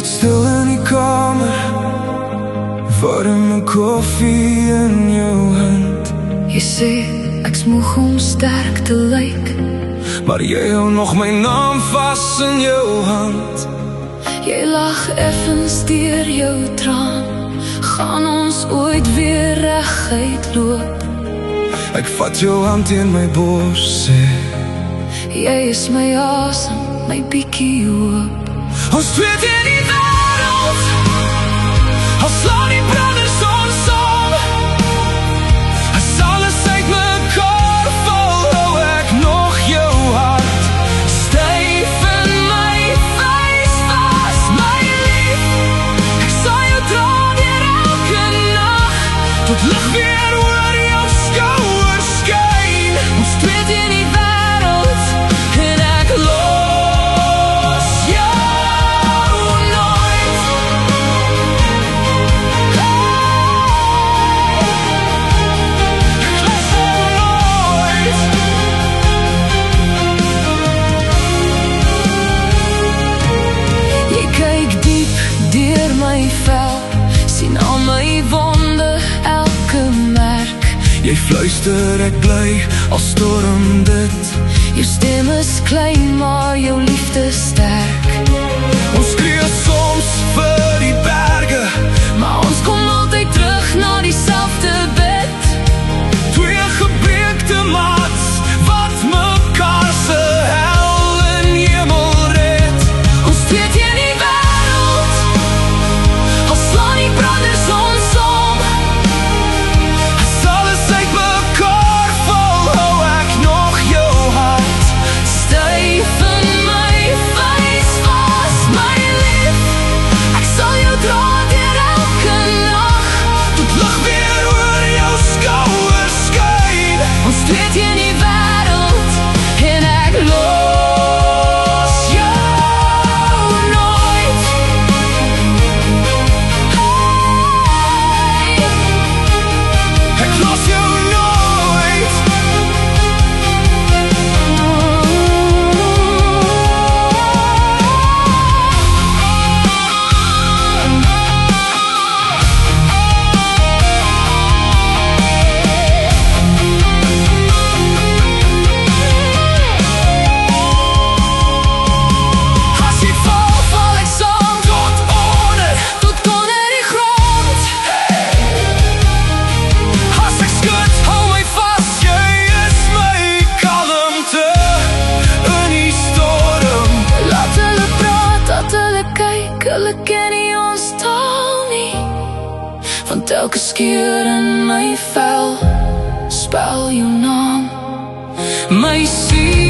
Stil in die kamer, warme koffie in jou hand. Jy sê ek's moeg om sterk te lyk, maar jy hou nog my naam vas in jou hand. jy lag effens deur jou traan. Gaan ons ooit weer reguit loop? Ek vat jou hand in my bors, sê Jy is my asem, my bietjie hoop. ons twee teen die wêreld, al slaan die branders ons om. As alles uit mekaar val, hou ek nog jou hart styf in my vuis vas. My lief, ek sal jou dra deur elke nag, tot lig weer oor jou skouers skyn. Ons twee teen die wêreld, en ek los jou nooit. Ek los jou nooit. Jy kyk diep deur my vel, sien al my wonde, elke merk. Jy fluister, ek bly, al storm dit. Jou stem is klein, maar jou liefde sterk. Ons skree soms vir die berge, Maar ons kom altyd terug na dieselfde bed. twee gebreekte maats wat mekaar se hel en hemel red. Ons twee teen die wêreld, al slaan die branders ons om. As alles uit mekaar val, hou ek nog jou hart Styf in my vuis vas, my lief. Ek sal jou dra deur elke nag, tot lig weer oor jou skouers skyn. ons twee teen die wêreld, en ek los jou nooit. Hey. Ek los jou nooit. As jy val, Val ek saam tot onder. tot onder die grond. As ek skud, hou my vas. Jy is my kalmte in die storm. Laat hulle praat, laat hulle kyk, hulle ken nie ons taal nie. Want elke skeur in my vel spel jou naam. My siel